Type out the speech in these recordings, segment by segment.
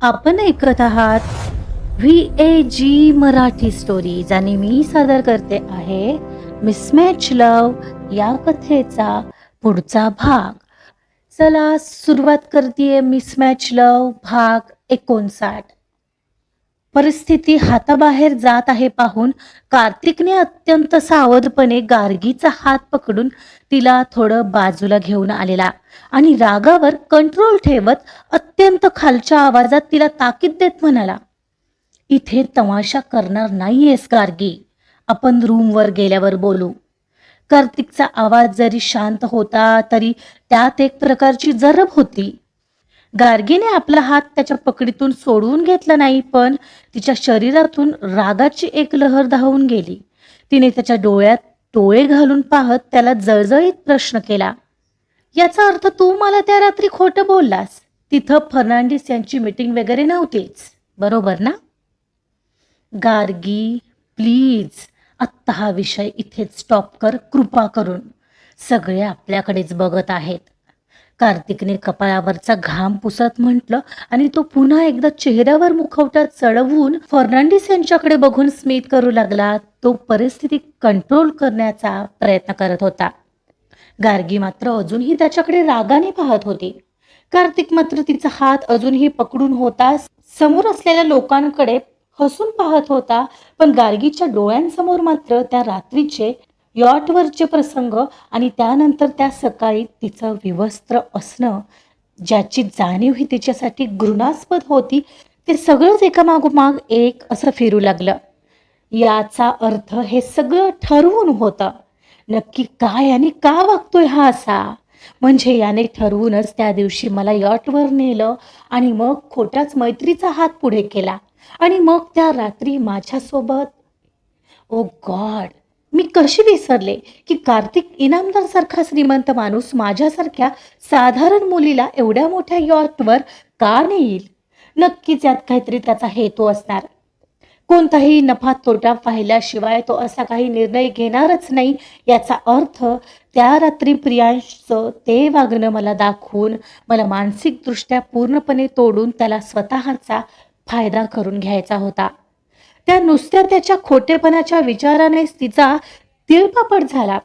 आपण ऐकत आहात VAG मराठी स्टोरीज आणि मी सादर करते आहे मिसमॅच लव्ह या कथेचा पुढचा भाग. चला सुरुवात करते मिसमॅच लव्ह भाग 59. परिस्थिती हाताबाहेर जात आहे पाहून कार्तिकने अत्यंत सावधपणे गार्गीचा हात पकडून तिला थोडं बाजूला घेऊन आलेला आणि रागावर कंट्रोल ठेवत अत्यंत खालच्या आवाजात तिला ताकीद देत म्हणाला, इथे तमाशा करणार नाहीयेस गार्गी, आपण रूमवर गेल्यावर बोलू. कार्तिकचा आवाज जरी शांत होता तरी त्यात एक प्रकारची जरब होती. गार्गीने आपला हात त्याच्या पकडीतून सोडवून घेतला नाही, पण तिच्या शरीरातून रागाची एक लहर धावून गेली. तिने त्याच्या डोळ्यात डोळे घालून पाहत त्याला जळजळीत प्रश्न केला, याचा अर्थ तू मला त्या रात्री खोटं बोललास? तिथं फर्नांडिस यांची मीटिंग वगैरे नव्हतीच, बरोबर ना? गार्गी प्लीज, आत्ता हा विषय इथेच स्टॉप कर कृपा करून. सगळे आपल्याकडेच बघत आहेत. कार्तिकने कपाळावरचा घाम पुसत म्हटलं आणि तो पुन्हा एकदा चेहऱ्यावर मुखवटा चढवून फर्नांडिस यांच्याकडे बघून स्मित करू लागला. तो परिस्थिती कंट्रोल करण्याचा प्रयत्न करत होता. गार्गी मात्र अजूनही त्याच्याकडे रागाने पाहत होती. कार्तिक मात्र तिचा हात अजूनही पकडून होता. समोर असलेल्या लोकांकडे हसून पाहत होता, पण गार्गीच्या डोळ्यांसमोर मात्र त्या रात्रीचे यॉटवरचे प्रसंग आणि त्यानंतर त्या सकाळी तिचं विवस्त्र असणं, ज्याची जाणीव ही तिच्यासाठी घृणास्पद होती, ते सगळंच एकामागोमाग एक असं फिरू लागलं. याचा अर्थ हे सगळं ठरवून होतं. नक्की काय आणि का वागतोय हा असा? म्हणजे याने ठरवूनच त्या दिवशी मला यॉटवर नेलं आणि मग खोट्याच मैत्रीचा हात पुढे केला आणि मग त्या रात्री माझ्यासोबत. ओ गॉड, मी कशी विसरले की कार्तिक इनामदार सारखा श्रीमंत माणूस माझ्यासारख्या साधारण मुलीला एवढ्या मोठ्या यॉटवर का नेईल? नक्कीच यात काहीतरी त्याचा हेतू असणार. कोणताही नफा तोटा पाहिल्याशिवाय तो असा काही निर्णय घेणारच नाही. याचा अर्थ त्या रात्री प्रियांशचं ते वागणं मला दाखवून मला मानसिकदृष्ट्या पूर्णपणे तोडून त्याला स्वतःचा फायदा करून घ्यायचा होता. त्या नुसत्या त्याच्या खोटेपणाच्या विचारानेच तिचा तिळपापड झाला.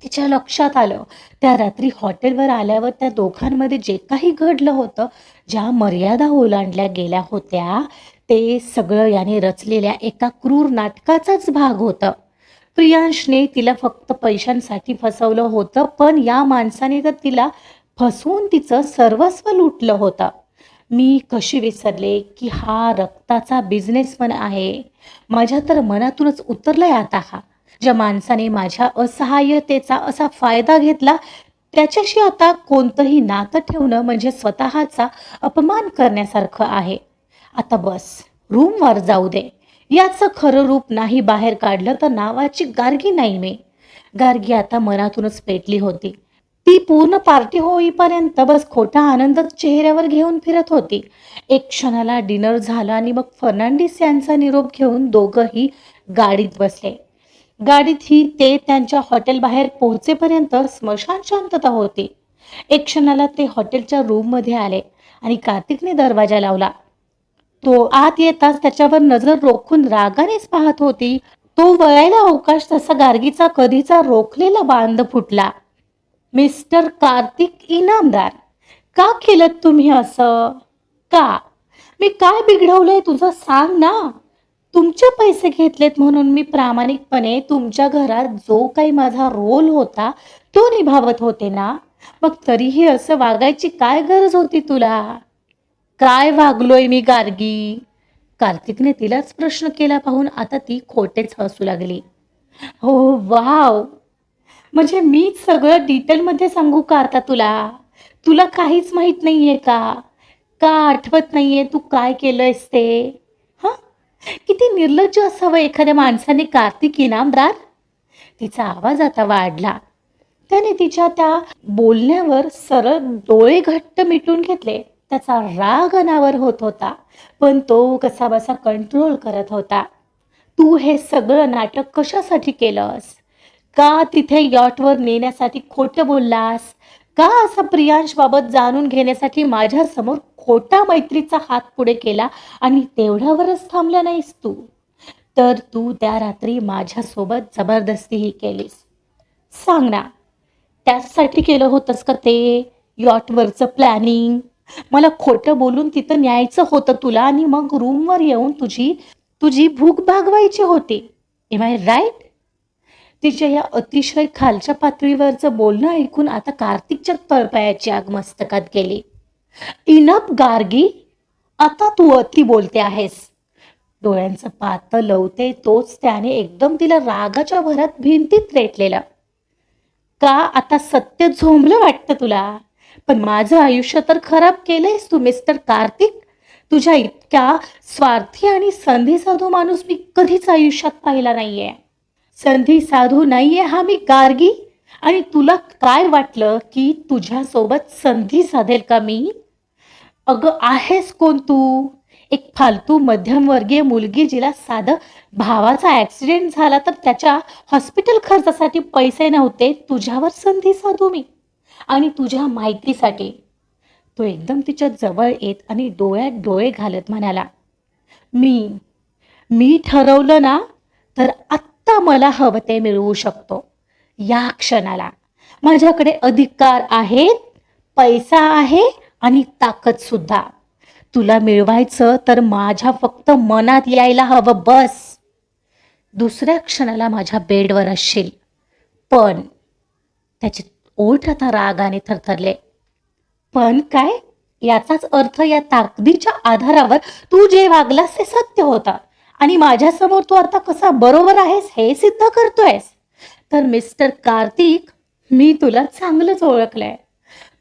तिच्या लक्षात आलं, त्या रात्री हॉटेलवर आल्यावर त्या दोघांमध्ये जे काही घडलं होतं, ज्या मर्यादा ओलांडल्या गेल्या होत्या, ते सगळं याने रचलेल्या एका क्रूर नाटकाचाच भाग होतं. प्रियांशने तिला फक्त पैशांसाठी फसवलं होतं, पण या माणसाने तर तिला फसवून तिचं सर्वस्व लुटलं होतं. मी कशी विसरले की हा रक्ताचा बिझनेसमन आहे. माझ्या तर मनातूनच उतरलाय आता हा. ज्या माणसाने माझ्या असहाय्यतेचा असा फायदा घेतला, त्याच्याशी आता कोणतंही नातं ठेवणं म्हणजे स्वतःचा अपमान करण्यासारखं आहे. आता बस, रूमवर जाऊ दे. याचं खरं रूप नाही बाहेर काढलं तर नावाची गार्गी नाही मी. गार्गी आता मनातूनच पेटली होती. ती पूर्ण पार्टी होईपर्यंत बस खोटा आनंदच चेहऱ्यावर घेऊन फिरत होती. एक क्षणाला डिनर झाला आणि मग फर्नांडिस यांचा निरोप घेऊन दोघंही गाडीत बसले. गाडीत ही ते त्यांच्या हॉटेल बाहेर पोहोचेपर्यंत स्मशान शांतता होती. एक क्षणाला ते हॉटेलच्या रूममध्ये आले आणि कार्तिकने दरवाजा लावला. तो आत येताच त्याच्यावर नजर रोखून रागानेच पाहत होती. तो वळायला अवकाश तसा गार्गीचा कधीचा रोखलेला बांध फुटला. मिस्टर कार्तिक इनामदार, का केलं तुम्ही असं? का? मी काय बिघडवलंय तुझं सांग ना. तुमचे पैसे घेतलेत म्हणून मी प्रामाणिकपणे तुमच्या घरात जो काही माझा रोल होता तो निभावत होते ना. मग तरीही असं वागायची काय गरज होती तुला? काय वागलोय मी गार्गी? कार्तिकने तिलाच प्रश्न केला पाहून आता ती खोटेच हसू लागली. हो वाव, म्हणजे मीच सगळं डिटेलमध्ये सांगू का आता तुला? तुला काहीच माहित नाहीये का? का आठवत नाहीये तू काय केलंयस ते? हा, किती निर्लज्ज असावं एखाद्या माणसाने कार्तिक इनामदार. तिचा आवाज आता वाढला. त्याने तिच्या त्या बोलण्यावर सरळ डोळे घट्ट मिटून घेतले. त्याचा राग अनावर होत होता, पण तो कसाबसा कंट्रोल करत होता. तू हे सगळं नाटक कशासाठी केलंस? का तिथे यॉटवर नेण्यासाठी खोटं बोललास? का असा प्रियांशबाबत जाणून घेण्यासाठी माझ्यासमोर खोटा मैत्रीचा हात पुढे केला आणि तेवढ्यावरच थांबला नाहीस तू, तर तू त्या रात्री माझ्यासोबत जबरदस्तीही केलीस. सांग ना, त्यासाठी केलं होतंस का ते यॉटवरचं प्लॅनिंग? मला खोटं बोलून तिथं न्यायचं होतं तुला आणि मग रूमवर येऊन तुझी तुझी भूक भागवायची होती. Am I right? तिच्या या अतिशय खालच्या पातळीवरचं बोलणं ऐकून आता कार्तिकच्या तळपायाची आग मस्तकात गेली. इनफ गार्गी, आता तू अति बोलते आहेस. डोळ्यांचं पातळ लवते तोच त्याने एकदम तिला रागाच्या भरात भिंतीत रेटलेला. का आता सत्य झोंबलं वाटतं तुला? पण माझं आयुष्य तर खराब केलंयस तू मिस्टर कार्तिक. तुझ्या इतक्या स्वार्थी आणि संधी साधू माणूस मी कधीच आयुष्यात पाहिला नाहीये. संधी साधू नाहीये हा मी गार्गी. आणि तुला काय वाटलं की तुझ्यासोबत संधी साधेल का मी? अगं आहेस कोण तू? एक फालतू मध्यमवर्गीय मुलगी जिला साधं भावाचा ॲक्सिडेंट झाला तर त्याच्या हॉस्पिटल खर्चासाठी पैसे नव्हते, तुझ्यावर संधी साधू मी. आणि तुझ्या माहितीसाठी, तो एकदम तिच्या जवळ येत आणि डोळ्यात डोळे घालत म्हणाला, मी मी ठरवलं ना, तर आत्ता मला हवं ते मिळवू शकतो. या क्षणाला माझ्याकडे अधिकार आहेत, पैसा आहे आणि ताकद सुद्धा. तुला मिळवायचं तर माझ्या फक्त मनात यायला हवं बस. दुसऱ्या क्षणाला माझ्या बेडवर असशील. पण त्याचे ओठ आता रागाने थरथरले. पण काय? याचाच अर्थ या ताकदीच्या आधारावर तू जे वागलास ते सत्य होता आणि माझ्यासमोर तू आता कसा बरोबर आहेस हे सिद्ध करतोयस. तर मिस्टर कार्तिक, मी तुला चांगलंच ओळखलंय.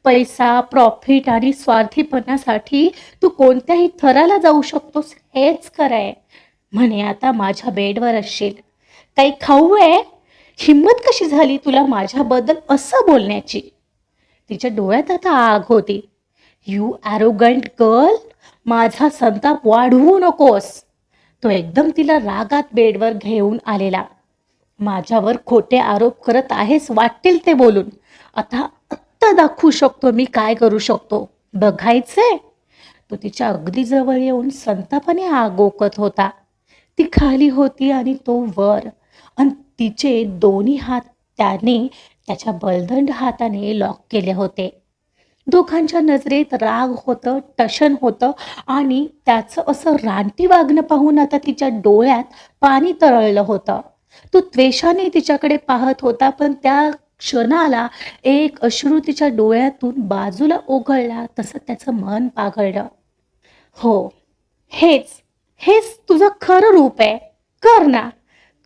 पैसा, प्रॉफिट आणि स्वार्थीपणासाठी तू कोणत्याही थराला जाऊ शकतोस हेच खरंय. म्हणे आता माझ्या बेडवर असशील. काही खाऊ आहे? हिंमत कशी झाली तुला माझ्याबद्दल असं बोलण्याची? तिच्या डोळ्यात आता आग होती. यू ॲरोगंट गर्ल, माझा संताप वाढवू नकोस. तो एकदम तिला रागात बेडवर घेऊन आलेला. माझ्यावर खोटे आरोप करत आहेस वाटतील ते बोलून. आता आत्ता दाखवू शकतो मी काय करू शकतो. बघायचंय? तो तिच्या अगदी जवळ येऊन संतापाने आगोकत होता. ती खाली होती आणि तो वर, आणि तिचे दोन्ही हात त्याने त्याच्या बलदंड हाताने लॉक केले होते. दोघांच्या नजरेत राग होतं, टशन होतं आणि त्याचं असं रानटी वागणं पाहून आता तिच्या डोळ्यात पाणी तरळलं होतं. तो द्वेषाने तिच्याकडे पाहत होता, पण त्या क्षणाला एक अश्रू तिच्या डोळ्यातून बाजूला ओघळला तसं त्याचं मन पाघळलं. हो, हेच हेच तुझं खरं रूप आहे. कर ना,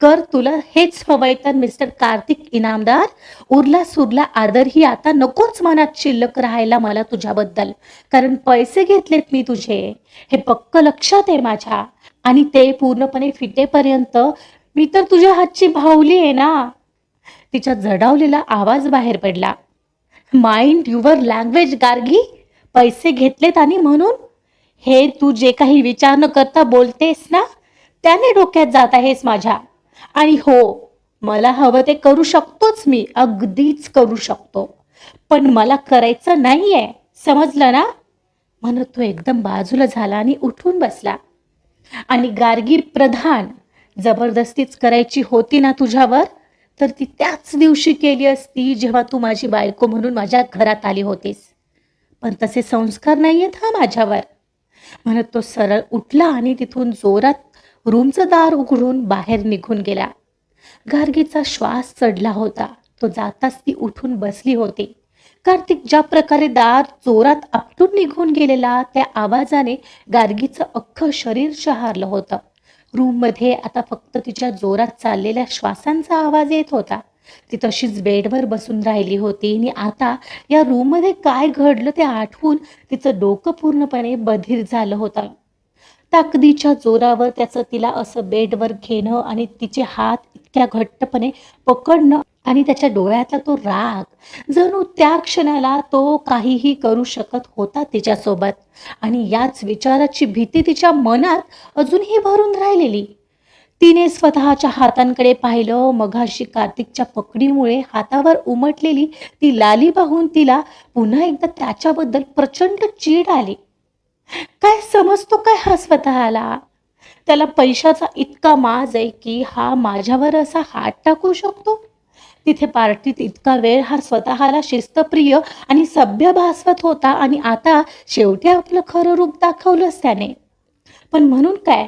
कर. तुला हेच हवंय तर मिस्टर कार्तिक इनामदार, उरला सुरला आदरही आता नकोच मनात शिल्लक राहायला मला तुझ्याबद्दल. कारण पैसे घेतलेत मी तुझे, हे पक्क लक्षात आहे माझ्या. आणि ते पूर्णपणे फिटेपर्यंत मी तर तुझ्या हातची भावली आहे ना. तिच्या जडावलेला आवाज बाहेर पडला. Mind your language Gargi. पैसे घेतलेत आणि म्हणून हे तू जे काही विचार न करता बोलतेस ना, त्याने डोक्यात जात आहेस माझ्या. आणि हो, मला हवं ते करू शकतोच मी, अगदीच करू शकतो. पण मला करायचं नाहीये, समजलं ना? म्हणत तो एकदम बाजूला झाला आणि उठून बसला. आणि गार्गी प्रधान, जबरदस्तीच करायची होती ना तुझ्यावर, तर ती त्याच दिवशी केली असती जेव्हा तू माझी बायको म्हणून माझ्या घरात आली होतीस. पण तसे संस्कार नाहीयेत हा माझ्यावर. म्हणत तो सरळ उठला आणि तिथून जोरात रूमचं दार उघडून बाहेर निघून गेला. गार्गीचा श्वास चढला होता. तो जाताच ती उठून बसली होती. कार्तिक ज्या प्रकारे दार जोरात आपटून निघून गेलेला त्या आवाजाने गार्गीचं अख्खं शरीर शहारलं होतं. रूममध्ये आता फक्त तिच्या जोरात चाललेल्या श्वासांचा आवाज येत होता. ती तशीच बेडवर बसून राहिली होती आणि आता या रूममध्ये काय घडलं ते आठवून तिचं डोकं पूर्णपणे बधीर झालं होतं. ताकदीच्या जोरावर त्याचं तिला असं बेडवर घेणं आणि तिचे हात इतक्या घट्टपणे पकडणं आणि त्याच्या डोळ्यातला तो राग, जणू त्या क्षणाला तो काहीही करू शकत होता तिच्यासोबत. आणि याच विचाराची भीती तिच्या मनात अजूनही भरून राहिलेली. तिने स्वतःच्या हातांकडे पाहिलं. मघाशी कार्तिकच्या पकडीमुळे हातावर उमटलेली ती लाली पाहून तिला पुन्हा एकदा त्याच्याबद्दल प्रचंड चीड आली. काय समजतो काय हा स्वतःला? त्याला पैशाचा इतका माज आहे की हा माझ्यावर असा हात टाकू शकतो. तिथे पार्टीत इतका वेळ हा स्वतःला शिस्तप्रिय आणि सभ्य भासवत होता आणि आता शेवटी आपलं खरं रूप दाखवलंच त्याने. पण म्हणून काय?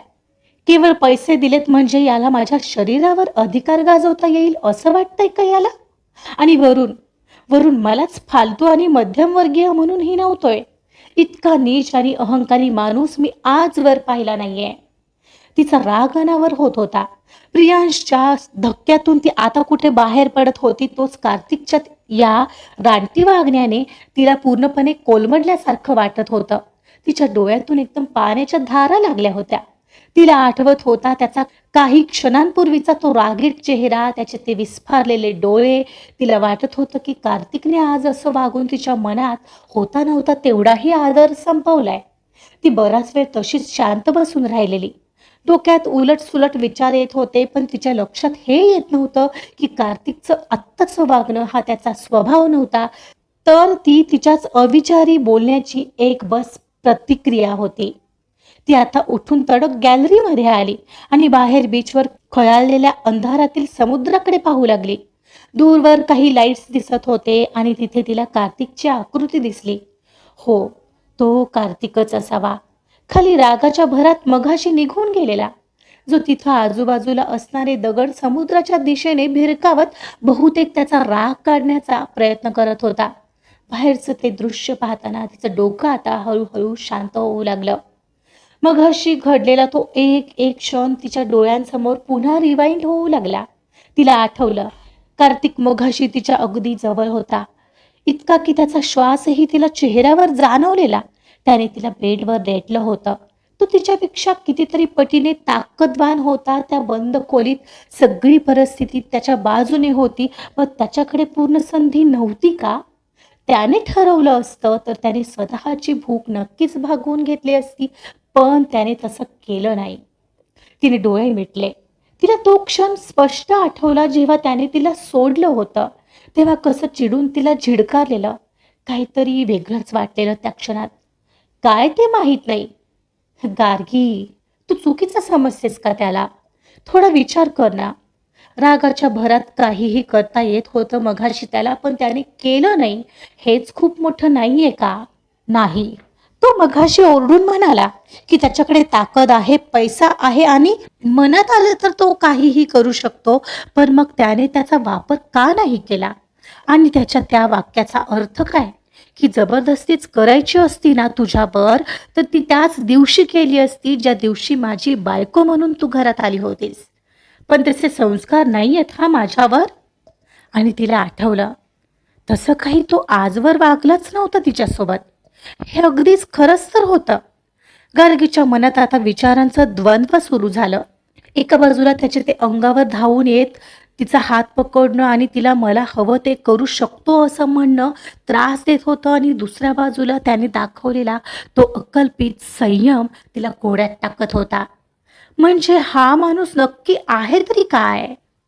केवळ पैसे दिलेत म्हणजे याला माझ्या शरीरावर अधिकार गाजवता येईल असं वाटतंय का याला? आणि वरून वरून मलाच फालतू आणि मध्यमवर्गीय म्हणून हिणवतोय. इतका नीच आणि अहंकारी माणूस मी आजवर पाहिला नाहीये. तिचा राग अनावर होत होता. प्रियांशच्या धक्क्यातून ती आता कुठे बाहेर पडत होती. तोच कार्तिकच्या या रानटी वागण्याने तिला पूर्णपणे कोलमडल्यासारखं वाटत होतं. तिच्या डोळ्यातून एकदम पाण्याच्या धारा लागल्या होत्या. तिला आठवत होता त्याचा काही क्षणांपूर्वीचा तो रागीट चेहरा, त्याचे ते विस्फारलेले डोळे. तिला वाटत होतं की कार्तिकने आज असं वागून तिच्या मनात होता नव्हता तेवढाही आदर संपवलाय. ती बराच वेळ तशीच शांत बसून राहिलेली. डोक्यात उलट सुलट विचार येत होते, पण तिच्या लक्षात हे येत नव्हतं की कार्तिकचं आत्ताचं वागणं हा त्याचा स्वभाव नव्हता, तर ती तिच्याच अविचारी बोलण्याची एक बस प्रतिक्रिया होती. ती आता उठून तडक गॅलरीमध्ये आली आणि बाहेर बीचवर खळाळलेल्या अंधारातील समुद्राकडे पाहू लागली. दूरवर काही लाईट्स दिसत होते आणि तिथे तिला कार्तिकची आकृती दिसली. हो, तो कार्तिकच असावा. खाली रागाच्या भरात मघाशी निघून गेलेला, जो तिथं आजूबाजूला असणारे दगड समुद्राच्या दिशेने भिरकावत बहुतेक त्याचा राग काढण्याचा प्रयत्न करत होता. बाहेरचं ते दृश्य पाहताना तिचं डोकं आता हळूहळू शांत होऊ लागलं. मघाशी घडलेला तो एक एक क्षण तिच्या डोळ्यांसमोर पुन्हा रिवाइंड होऊ लागला. तिला आठवलं, कार्तिक मघाशी तिच्या अगदी जवळ होता. इतका की त्याचा श्वासही तिला चेहऱ्यावर जाणवलेला. त्याने तिला बेडवर रेटलं होतं. तो तिच्यापेक्षा कितीतरी पटीने ताकदवान होता. त्या बंद खोलीत सगळी परिस्थिती त्याच्या बाजूने होती व त्याच्याकडे पूर्ण संधी नव्हती का? त्याने ठरवलं असतं तर त्याने स्वतःची भूक नक्कीच भागवून घेतली असती, पण त्याने तसं केलं नाही. तिने डोळे मिटले. तिला तो क्षण स्पष्ट आठवला जेव्हा त्याने तिला सोडलं होतं. तेव्हा कसं चिडून तिला झिडकारलेलं. काहीतरी वेगळंच वाटलेलं त्या क्षणात. काय ते माहीत नाही. गार्गी, तू चुकीचं समजतेस का त्याला? थोडा विचार कर ना. रागाच्या भरात काहीही करता येत होतं मघाशी त्याला, पण त्याने केलं नाही. हेच खूप मोठं नाहीये का? नाही. तो मघाशी ओरडून म्हणाला की त्याच्याकडे ताकद आहे, पैसा आहे आणि मनात आलं तर तो काहीही करू शकतो. पण मग त्याने त्याचा वापर का नाही केला? आणि त्याच्या त्या वाक्याचा अर्थ काय? की जबरदस्तीच करायची असती ना तुझ्यावर, तर ती त्याच दिवशी केली असती ज्या दिवशी माझी बायको म्हणून तू घरात आली होतीस. पण तसे संस्कार नाही आहेत हा माझ्यावर. आणि तिला आठवलं, तसं काही तो आजवर वागलाच नव्हता तिच्यासोबत. हे अगदीच खरंच तर होतं. गार्गीच्या मनात आता विचारांचं द्वंद्व सुरू झालं. एका बाजूला त्याचे ते अंगावर धावून येत तिचा हात पकडणं आणि तिला मला हवं ते करू शकतो असं म्हणणं त्रास देत होतं, आणि दुसऱ्या बाजूला त्याने दाखवलेला तो अकल्पित संयम तिला कोड्यात टाकत होता. म्हणजे हा माणूस नक्की आहे तरी काय?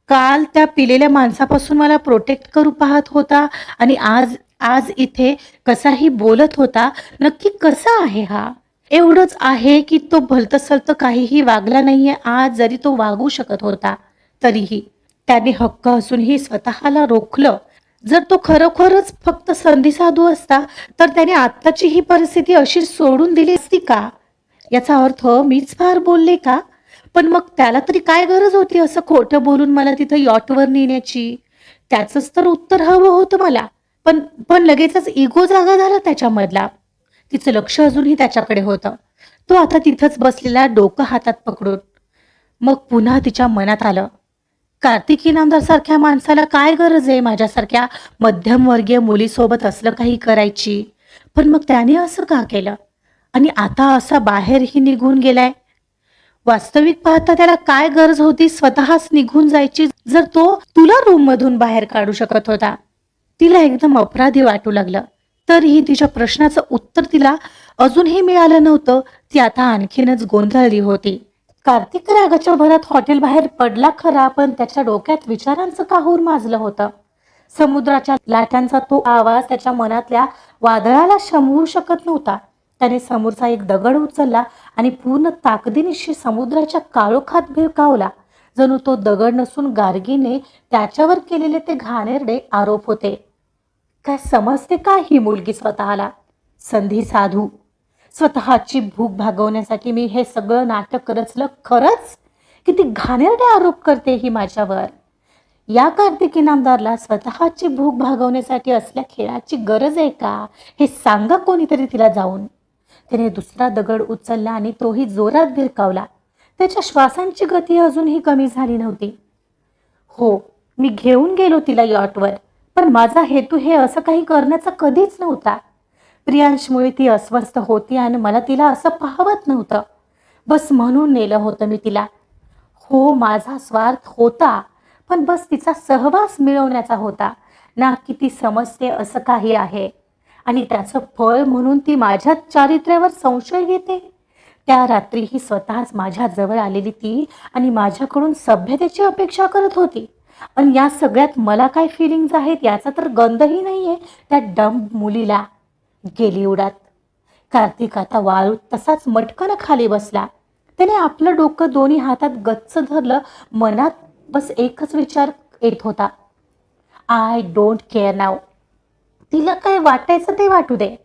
काल त्या पिलेल्या माणसापासून मला प्रोटेक्ट करू पाहत होता आणि आज आज इथे कसाही बोलत होता. नक्की कसा आहे हा? एवढंच आहे की तो भलतसलत काहीही वागला नाहीये आज, जरी तो वागू शकत होता तरीही. त्याने हक्क असूनही स्वतःला रोखलं. जर तो खरोखरच फक्त संधी साधू असता तर त्याने आत्ताची ही परिस्थिती अशी सोडून दिली असती का? याचा अर्थ मीच फार बोलले का? पण मग त्याला तरी काय गरज होती असं खोटं बोलून मला तिथं यॉटवर नेण्याची? त्याचंच तर उत्तर हवं होतं मला. पण पण लगेचच इगो जागा झाला त्याच्यामधला. तिचं लक्ष अजूनही त्याच्याकडे होतं. तो आता तिथंच बसलेला, डोकं हातात पकडून. मग पुन्हा तिच्या मनात आलं, कार्तिक इनामदार सारख्या माणसाला काय गरज आहे माझ्यासारख्या मध्यमवर्गीय मुलीसोबत असलं काही करायची? पण मग त्याने असं का केलं? आणि आता असा बाहेरही निघून गेलाय. वास्तविक पाहता त्याला काय गरज होती स्वतःच निघून जायची, जर तो तुला रूम मधून बाहेर काढू शकत होता? तिला एकदम अपराधी वाटू लागलं. तरीही तिच्या प्रश्नाचं उत्तर तिला अजूनही मिळालं नव्हतं. ती आता आणखीनच गोंधळली होती. कार्तिक रागाच्या भरात हॉटेल बाहेर पडला खरा, पण त्याच्या डोक्यात विचारांचं काहूर माजलं होतं. समुद्राच्या लाटांचा तो आवाज त्याच्या मनातल्या वादळाला शमवू शकत नव्हता. त्याने समोरचा एक दगड उचलला आणि पूर्ण ताकदीनिशी समुद्राच्या काळोखात भिरकावला. जणू तो दगड नसून गार्गीने त्याच्यावर केलेले ते घाणेरडे आरोप होते. काय समजते का ही मुलगी स्वतःला? संधी साधू. स्वतःची भूक भागवण्यासाठी मी हे सगळं नाटक रचलं खरंच? किती घाणेरडे आरोप करते ही माझ्यावर. या कार्तिक इनामदारला स्वतःची भूक भागवण्यासाठी असल्या खेळाची गरज आहे का, हे सांगा कोणीतरी तिला जाऊन. तिने दुसरा दगड उचलला आणि तोही जोरात भिरकावला. त्याच्या श्वासांची गती अजूनही कमी झाली नव्हती. हो, मी घेऊन गेलो तिला यॉटवर, पण माझा हेतू हे असं काही करण्याचा कधीच नव्हता. प्रियांशमुळे ती अस्वस्थ होती आणि मला तिला असं पाहवत नव्हतं. बस म्हणून नेलं होतं मी तिला. हो, माझा स्वार्थ होता, पण बस तिचा सहवास मिळवण्याचा होता ना, की ती समजते असं काही आहे आणि त्याचं फळ म्हणून ती माझ्या चारित्र्यावर संशय घेते. त्या रात्रीही स्वतःच माझ्या जवळ आलेली ती आणि माझ्याकडून सभ्यतेची अपेक्षा करत होती. आणि या सगळ्यात मला काय फिलिंग्ज आहेत याचा तर गंधही नाहीये त्या डंब मुलीला. गेली उडात. कार्तिक आता वाळूत तसाच मटकन खाली बसला. त्याने आपलं डोकं दोन्ही हातात गच्च धरलं. मनात बस एकच विचार येत होता, आय डोंट केअर नाव. तिला काय वाटायचं ते वाटू दे.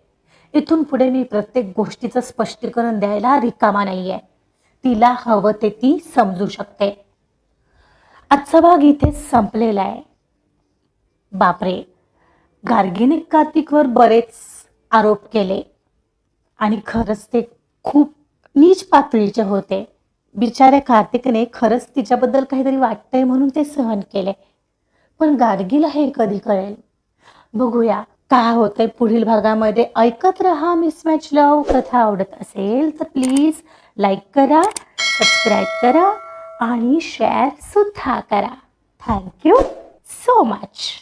इथून पुढे मी प्रत्येक गोष्टीचं स्पष्टीकरण द्यायला रिकामा नाहीये. तिला हवं ते ती समजू शकते. आजचा भाग इथेच संपलेला आहे. बापरे, गार्गीने कार्तिकवर बरेच आरोप केले आणि खरंच ते खूप नीच पातळीचे होते. बिचाऱ्या कार्तिकने खरंच तिच्याबद्दल काहीतरी वाटतंय म्हणून ते सहन केले. पण गार्गीला हे कधी कळेल? बघूया काय होतंय पुढील भागामध्ये. ऐकत रहा मिसमॅच लव्ह. कथा आवडत असेल तर प्लीज लाईक करा, सबस्क्राईब करा आणि शेअर सुद्धा करा. Thank you so much.